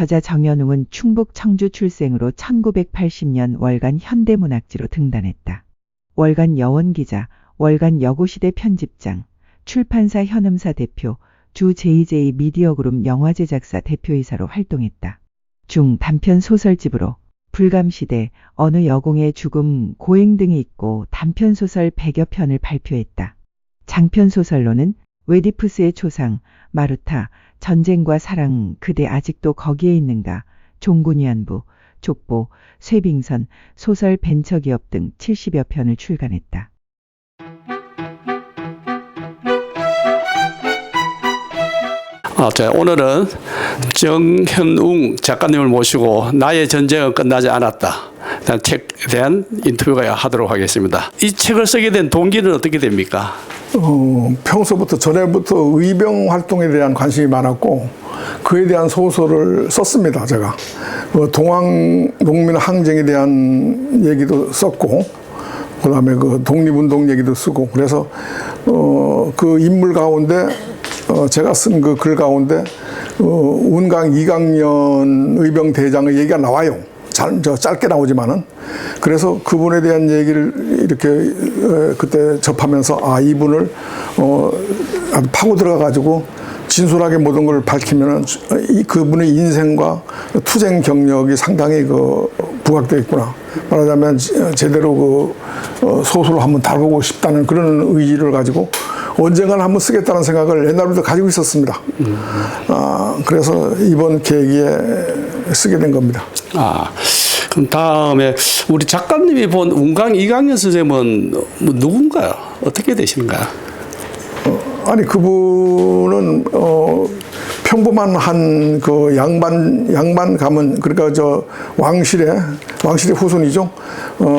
저자 정연웅은 충북 청주 출생으로 1980년 월간 현대문학지로 등단했다. 월간 여원기자, 월간 여고시대 편집장, 출판사 현음사 대표, 주 JJ 미디어그룹 영화제작사 대표이사로 활동했다. 중 단편 소설집으로 불감시대, 어느 여공의 죽음, 고행 등이 있고 단편 소설 100여 편을 발표했다. 장편 소설로는 웨디푸스의 초상, 마루타, 전쟁과 사랑, 그대 아직도 거기에 있는가, 종군위안부, 족보, 쇠빙선, 소설 벤처기업 등 70여 편을 출간했다. 자, 오늘은 정현웅 작가님을 모시고 나의 전쟁은 끝나지 않았다. 책에 대한 인터뷰가 하도록 하겠습니다. 이 책을 쓰게 된 동기는 어떻게 됩니까? 평소부터 전에부터 의병 활동에 대한 관심이 많았고 그에 대한 소설을 썼습니다. 제가 동학 농민 항쟁에 대한 얘기도 썼고 그다음에 그 독립운동 얘기도 쓰고 그래서 그 인물 가운데 제가 쓴 그 글 가운데 운강 이강년 의병 대장의 얘기가 나와요. 짧게 나오지만은 그래서 그분에 대한 얘기를 이렇게 그때 접하면서 이분을 아주 파고 들어가 가지고 진솔하게 모든 걸 밝히면은 그분의 인생과 투쟁 경력이 상당히 부각되어 있구나. 말하자면 제대로 소설을 한번 다루고 싶다는 그런 의지를 가지고 언젠가는 한번 쓰겠다는 생각을 옛날부터 가지고 있었습니다. 그래서 이번 계기에 쓰게 된 겁니다. 그럼 다음에 우리 작가님이 본 운강 이강년 선생님은 누군가요? 어떻게 되시는가요? 아니 그분은 평범한 한 그 양반 가문 그러니까 저 왕실의 후손이죠.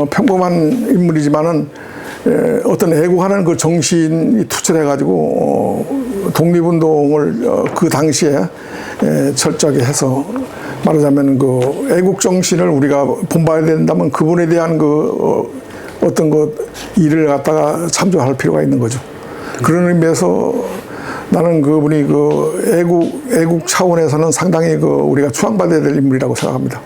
평범한 인물이지만은 어떤 애국하는 그 정신이 투철해가지고 독립운동을 그 당시에 철저하게 해서 말하자면 그 애국 정신을 우리가 본받아야 된다면 그분에 대한 어떤 일을 갖다가 참조할 필요가 있는 거죠. 그런 의미에서 나는 그분이 애국 차원에서는 상당히 우리가 추앙받아야 될 인물이라고 생각합니다.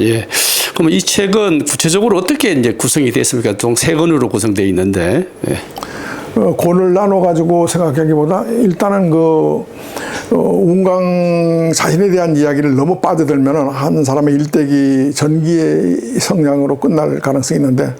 예. 그럼 이 책은 구체적으로 어떻게 이제 구성이 됐습니까? 총 3권으로 구성되어 있는데. 예. 권을 나눠가지고 생각하기보다 일단은 운강 자신에 대한 이야기를 너무 빠져들면은 한 사람의 일대기 전기의 성향으로 끝날 가능성이 있는데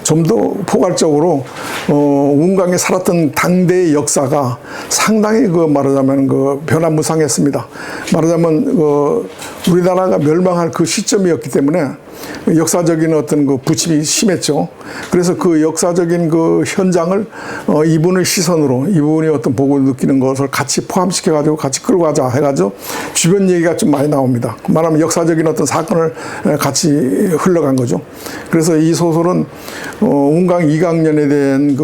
좀 더 포괄적으로 운강에 살았던 당대의 역사가 상당히 말하자면 변화무쌍했습니다. 말하자면 우리나라가 멸망할 그 시점이었기 때문에 역사적인 어떤 부침이 심했죠. 그래서 그 역사적인 현장을 이분의 시선으로 이분이 어떤 보고 느끼는 것을 같이 포함시켜가지고 같이 끌고 가자 해가지고 주변 얘기가 좀 많이 나옵니다. 말하면 역사적인 어떤 사건을 같이 흘러간 거죠. 그래서 이 소설은 운강 이강년에 대한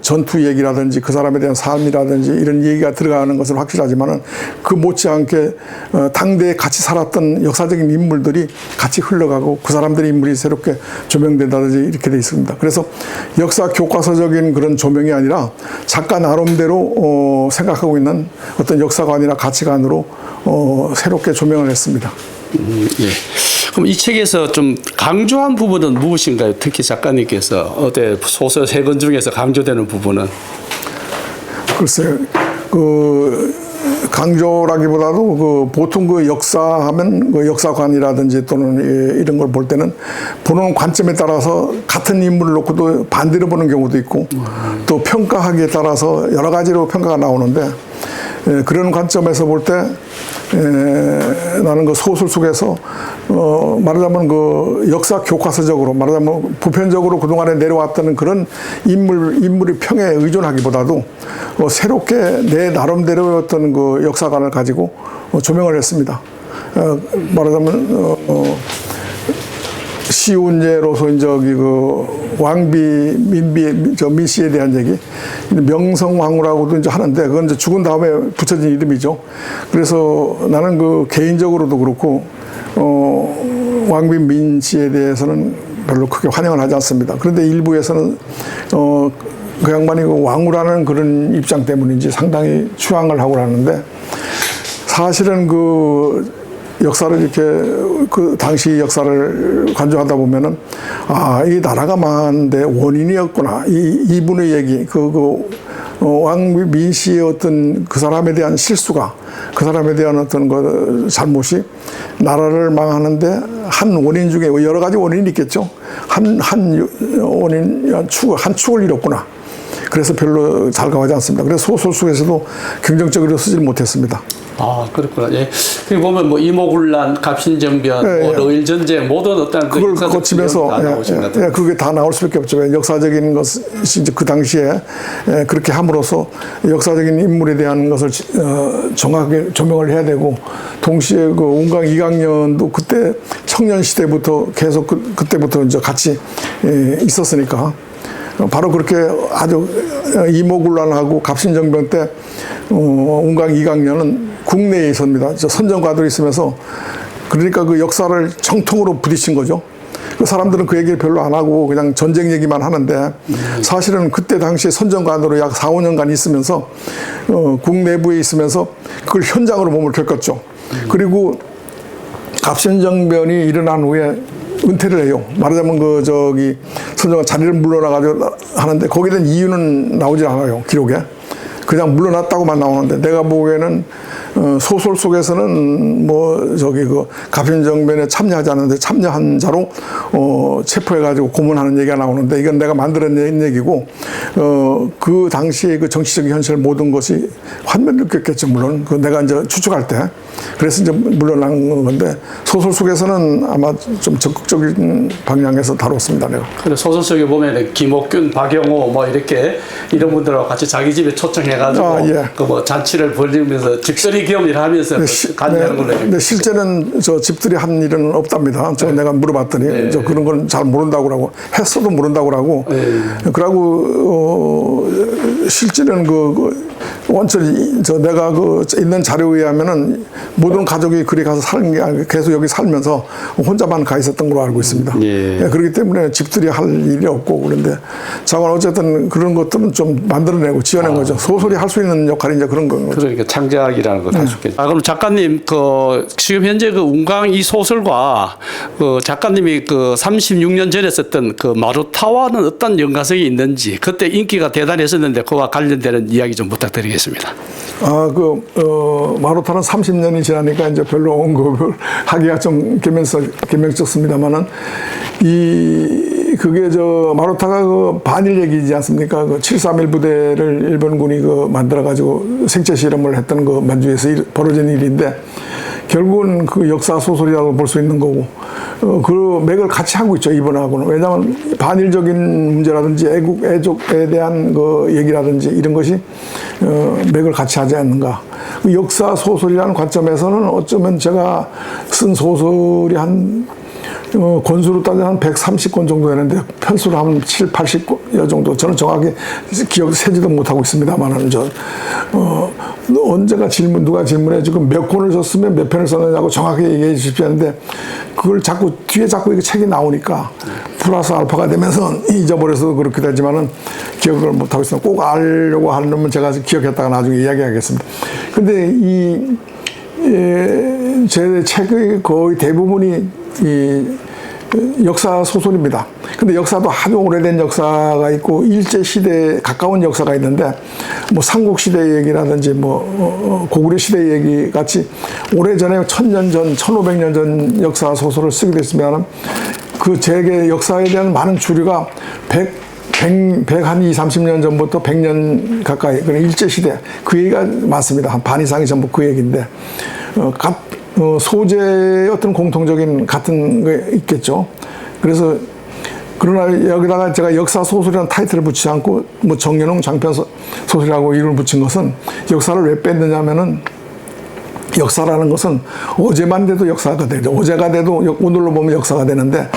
전투 얘기라든지 그 사람에 대한 삶이라든지 이런 얘기가 들어가는 것은 확실하지만은 그 못지않게 당대에 같이 살았던 역사적인 인물들이 같이 흘러가고 그 사람들의 인물이 새롭게 조명된다든지 이렇게 돼 있습니다. 그래서 역사 교과서적인 그런 조명이 아니라 작가 나름대로 생각하고 있는 어떤 역사관이나 가치관으로 새롭게 조명을 했습니다. 예. 그럼 이 책에서 좀 강조한 부분은 무엇인가요? 특히 작가님께서 소설 3권 중에서 강조되는 부분은? 글쎄요. 강조라기보다도 보통 역사하면 역사관이라든지 또는 이런 걸 볼 때는 보는 관점에 따라서 같은 인물을 놓고도 반대로 보는 경우도 있고 또 평가하기에 따라서 여러 가지로 평가가 나오는데 그런 관점에서 볼 때 나는 소설 속에서 말하자면 역사 교과서적으로 말하자면 보편적으로 그동안에 내려왔던 그런 인물의 평에 의존하기보다도 새롭게 내 나름대로의 어떤 역사관을 가지고 조명을 했습니다. 말하자면 쉬운 예로서 왕비 민 씨에 대한 얘기, 명성황후라고도 하는데 그건 죽은 다음에 붙여진 이름이죠. 그래서 나는 개인적으로도 그렇고 왕비 민 씨에 대해서는 별로 크게 환영을 하지 않습니다. 그런데 일부에서는 그 양반이 왕후라는 그런 입장 때문인지 상당히 추앙을 하고 하는데 사실은 역사를 이렇게 그 당시 역사를 관조하다 보면은 이 나라가 망하는데 원인이었구나. 이분의 얘기 왕민씨의 어떤 그 사람에 대한 실수가 그 사람에 대한 어떤 그 잘못이 나라를 망하는데 한 원인 중에 여러 가지 원인이 있겠죠. 한 원인 한 축을 잃었구나. 그래서 별로 잘 가지 않습니다. 그래서 소설 속에서도 긍정적으로 쓰질 못했습니다. 그렇구나. 예. 그리고 보면 뭐 이모군란, 갑신정변, 러일전쟁 모든 어떤 그걸 거치면서 그게 다 나올 수밖에 없죠. 역사적인 것이 이제 그 당시에 그렇게 함으로써 역사적인 인물에 대한 것을 정확하게 조명을 해야 되고, 동시에 그 운강 이강년도 그때 청년 시대부터 계속 그때부터 이제 같이 있었으니까. 바로 그렇게 아주 이모군란하고 갑신정변 때 운강 이강년은 국내에 있습니다. 선전과들이 있으면서 그러니까 그 역사를 정통으로 부딪힌 거죠. 그 사람들은 그 얘기를 별로 안 하고 그냥 전쟁 얘기만 하는데 사실은 그때 당시에 선전관으로 약 4, 5년간 있으면서 국내부에 있으면서 그걸 현장으로 몸을 겪었죠. 그리고 갑신정변이 일어난 후에 은퇴를 해요. 말하자면 선정관 자리를 물러나가지고 하는데 거기에 대한 이유는 나오지 않아요. 기록에. 그냥 물러났다고만 나오는데 내가 보기에는 소설 속에서는 갑신정변에 참여하지 않았는데 참여한 자로 체포해가지고 고문하는 얘기가 나오는데 이건 내가 만들어낸 얘기고 그 당시에 그 정치적인 현실 모든 것이 환멸을 느꼈겠죠. 물론 그 내가 이제 추측할 때 그래서 이제 물러난 건데 소설 속에서는 아마 좀 적극적인 방향에서 다뤘습니다. 내가. 그래서 소설 속에 보면 김옥균, 박영호 이런 분들하고 같이 자기 집에 초청해가지고 그 잔치를 벌리면서 집들이 겸 일하면서 관여하는 걸로. 네, 실제는 집들이 한 일은 없답니다. 내가 물어봤더니 그런 건 잘 모른다고 하고 했어도 모른다고 하고 그러고 실제는 원천이 내가 있는 자료에 의하면은 모든 가족이 그리 가서 사는 게 아니고 계속 여기 살면서 혼자만 가 있었던 걸로 알고 있습니다. 그렇기 때문에 집들이 할 일이 없고 그런데 자관 어쨌든 그런 것들은 좀 만들어내고 지어낸 거죠. 소설이 할 수 있는 역할이 이제 그런 거죠. 그러니까 창작이라는 걸 할 수 있겠죠. 그럼 작가님 지금 현재 운강 이 소설과 작가님이 36년 전에 썼던 마루타와는 어떤 연관성이 있는지 그때 인기가 대단했었는데 그와 관련되는 이야기 좀 부탁드리겠습니다. 마루타는 30년이 지나니까 이제 별로 언급을 하기가 좀 개명적습니다만은 그게 마루타가 반일 얘기지 않습니까? 731 부대를 일본군이 만들어가지고 생체 실험을 했던 만주에서 벌어진 일인데 결국은 그 역사 소설이라고 볼 수 있는 거고 그 맥을 같이 하고 있죠. 이번하고는. 왜냐하면 반일적인 문제라든지 애족에 대한 얘기라든지 이런 것이 맥을 같이 하지 않는가. 역사 소설이라는 관점에서는 어쩌면 제가 쓴 소설이 권수로 따지면 한 130권 정도 되는데 편수로 하면 7, 80권 정도. 저는 정확히 기억 세지도 못하고 있습니다만은 언제가 누가 질문해 지금 몇 권을 썼으면 몇 편을 썼느냐고 정확히 얘기해 주십시오 하는데 그걸 뒤에 자꾸 이게 책이 나오니까 플러스 알파가 되면서 잊어버려서 그렇게 되지만은 기억을 못하고 있습니다. 꼭 알려고 하려면 제가 기억했다가 나중에 이야기하겠습니다. 근데 제 책의 거의 대부분이 역사 소설입니다. 근데 역사도 아주 오래된 역사가 있고 일제 시대에 가까운 역사가 있는데 삼국 시대 얘기라든지 고구려 시대 얘기 같이 오래전에 1000년 전, 1500년 전 역사 소설을 쓰게 됐으면 그 제게 역사에 대한 많은 주류가 120-30년 전부터 100년 가까이 일제 시대 그 얘기가 많습니다. 한 반 이상이 전부 그 얘기인데 소재의 어떤 공통적인 같은 게 있겠죠. 그래서 그러나 여기다가 제가 역사 소설이라는 타이틀을 붙이지 않고 정연홍 장편 소설이라고 이름을 붙인 것은 역사를 왜 뺐느냐면은 역사라는 것은 어제만 돼도 역사가 되죠. 어제가 돼도 오늘로 보면 역사가 되는데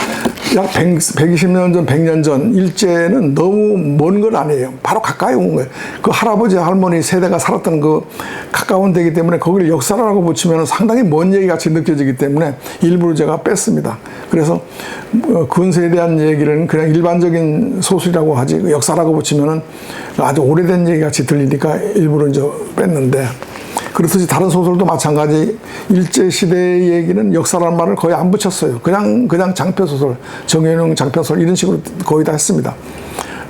약 120년 전, 100년 전 일제는 너무 먼 건 아니에요. 바로 가까이 온 거예요. 그 할아버지, 할머니 세대가 살았던 가까운 데이기 때문에 거기를 역사라고 붙이면 상당히 먼 얘기 같이 느껴지기 때문에 일부러 제가 뺐습니다. 그래서 근세에 대한 얘기는 그냥 일반적인 소설이라고 하지 역사라고 붙이면 아주 오래된 얘기 같이 들리니까 일부러 이제 뺐는데 그렇듯이 다른 소설도 마찬가지 일제시대의 얘기는 역사라는 말을 거의 안 붙였어요. 그냥 장편소설, 정현웅 장편소설 이런 식으로 거의 다 했습니다.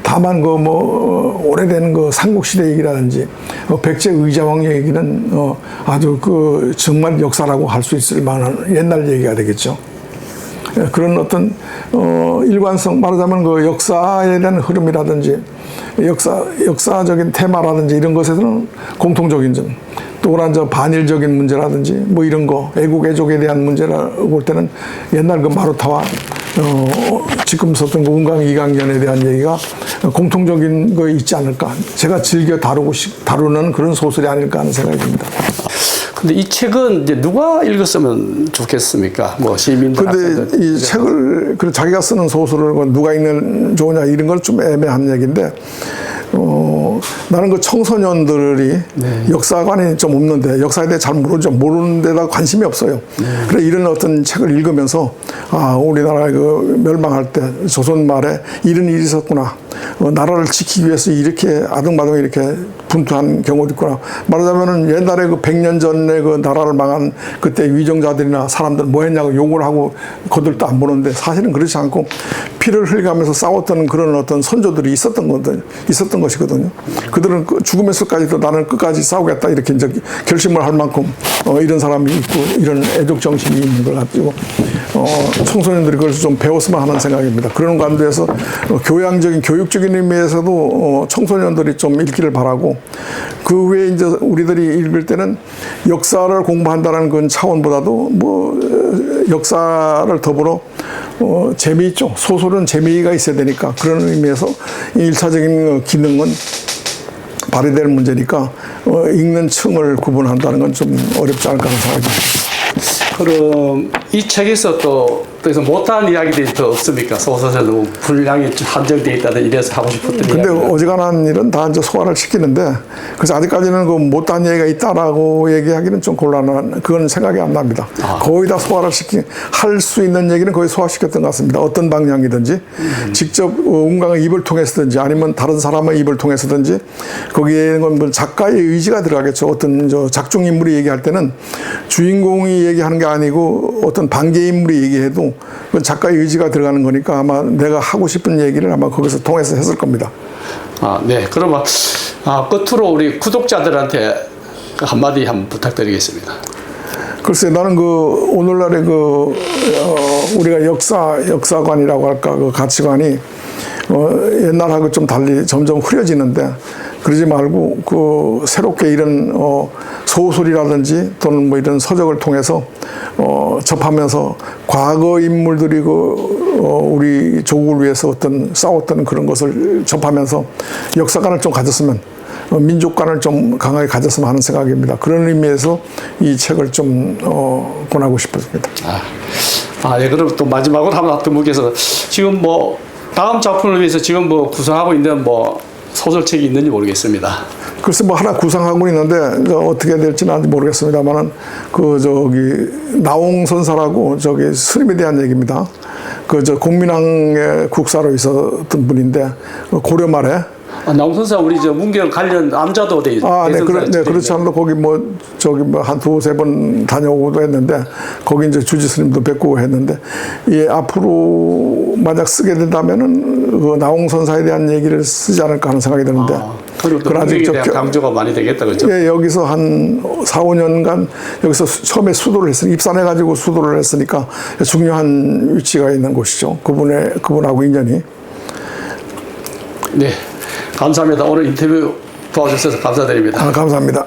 다만 오래된 삼국시대 얘기라든지 백제 의자왕 얘기는 아주 정말 역사라고 할 수 있을 만한 옛날 얘기가 되겠죠. 그런 어떤 일관성, 말하자면 역사에 대한 흐름이라든지 역사적인 테마라든지 이런 것에서는 공통적인 점, 또 그런 반일적인 문제라든지 뭐 이런 거, 애국 애족에 대한 문제라고 볼 때는 옛날 마루타와 지금 썼던 운강 이강년에 대한 얘기가 공통적인 거 있지 않을까. 제가 즐겨 다루는 그런 소설이 아닐까 하는 생각이 듭니다. 근데 이 책은 이제 누가 읽었으면 좋겠습니까? 뭐 시민들. 근데 이 책을 자기가 쓰는 소설을 누가 읽는 좋으냐 이런 건 좀 애매한 얘기인데, 나는 청소년들이 역사관이 좀 없는데 역사에 대해 잘 모르죠. 모르는 데다 관심이 없어요. 그래 이런 어떤 책을 읽으면서 우리나라가 멸망할 때 조선 말에 이런 일이 있었구나. 나라를 지키기 위해서 이렇게 아등바등 이렇게 분투한 경우도 있구나. 말하자면은 옛날에 100년 전에 나라를 망한 그때 위정자들이나 사람들 뭐 했냐고 욕을 하고 거들도 안 보는데 사실은 그렇지 않고 피를 흘려가면서 싸웠던 그런 어떤 선조들이 있었던 것이거든요. 그들은 죽으면서까지도 나는 끝까지 싸우겠다 이렇게 이제 결심을 할 만큼 이런 사람이 있고 이런 애국 정신이 있는 걸 가지고 청소년들이 그걸 좀 배웠으면 하는 생각입니다. 그런 관계에서 교육적인 의미에서도 청소년들이 좀 읽기를 바라고, 그 외에 이제 우리들이 읽을 때는 역사를 공부한다는 그 차원보다도 역사를 더불어 재미있죠. 소설은 재미가 있어야 되니까 그런 의미에서 1차적인 기능은 발휘될 문제니까 읽는 층을 구분한다는 건 좀 어렵지 않을까 하는 생각이 듭니다. 그럼 이 책에서 또 그래서 못한 이야기들이 더 없습니까? 소설에도 분량이 한정되어 있다든 이래서 하고 싶었던 이야기. 근데 어지간한 일은 다 이제 소화를 시키는데, 그래서 아직까지는 못한 얘기가 있다라고 얘기하기는 좀 곤란한, 그건 생각이 안 납니다. 거의 다 소화를 할 수 있는 얘기는 거의 소화시켰던 것 같습니다. 어떤 방향이든지 직접 운강의 입을 통해서든지 아니면 다른 사람의 입을 통해서든지 거기에는 작가의 의지가 들어가겠죠. 어떤 작중 인물이 얘기할 때는 주인공이 얘기하는 게 아니고 어떤 반개 인물이 얘기해도 그 작가의 의지가 들어가는 거니까 아마 내가 하고 싶은 얘기를 아마 거기서 통해서 했을 겁니다. 네. 그러면 끝으로 우리 구독자들한테 한마디 한번 부탁드리겠습니다. 글쎄, 나는 오늘날의 우리가 역사관이라고 할까, 가치관이 옛날하고 좀 달리 점점 흐려지는데, 그러지 말고 새롭게 이런 소설이라든지 또는 이런 서적을 통해서 접하면서 과거 인물들이 우리 조국을 위해서 어떤 싸웠던 그런 것을 접하면서 역사관을 좀 가졌으면, 민족관을 좀 강하게 가졌으면 하는 생각입니다. 그런 의미에서 이 책을 좀 권하고 싶었습니다. 네. 그럼 또 마지막으로 한번 묻겠습니다. 지금 다음 작품을 위해서 지금 구상하고 있는 소설책이 있는지 모르겠습니다. 글쎄 하나 구상하고 있는데 어떻게 될지는 아직 모르겠습니다만은 나홍 선사라고 스님에 대한 얘기입니다. 공민왕의 국사로 있었던 분인데 고려 말에 나홍 선사 우리 문경 관련 남자도 돼 있어요. 네, 그렇지 않아도 거기 한 두세 번 다녀오고도 했는데 거기 이제 주지 스님도 뵙고 했는데, 앞으로 만약 쓰게 된다면은 나홍 선사에 대한 얘기를 쓰지 않을까 하는 생각이 드는데. 그리고 문경에 대한 강조가 많이 되겠다, 그렇죠? 예, 여기서 한 4, 5년간 여기서 처음에 수도를 했으니 입산해가지고 수도를 했으니까 중요한 위치가 있는 곳이죠. 그분하고 인연이. 네. 감사합니다. 오늘 인터뷰 도와주셔서 감사드립니다. 감사합니다.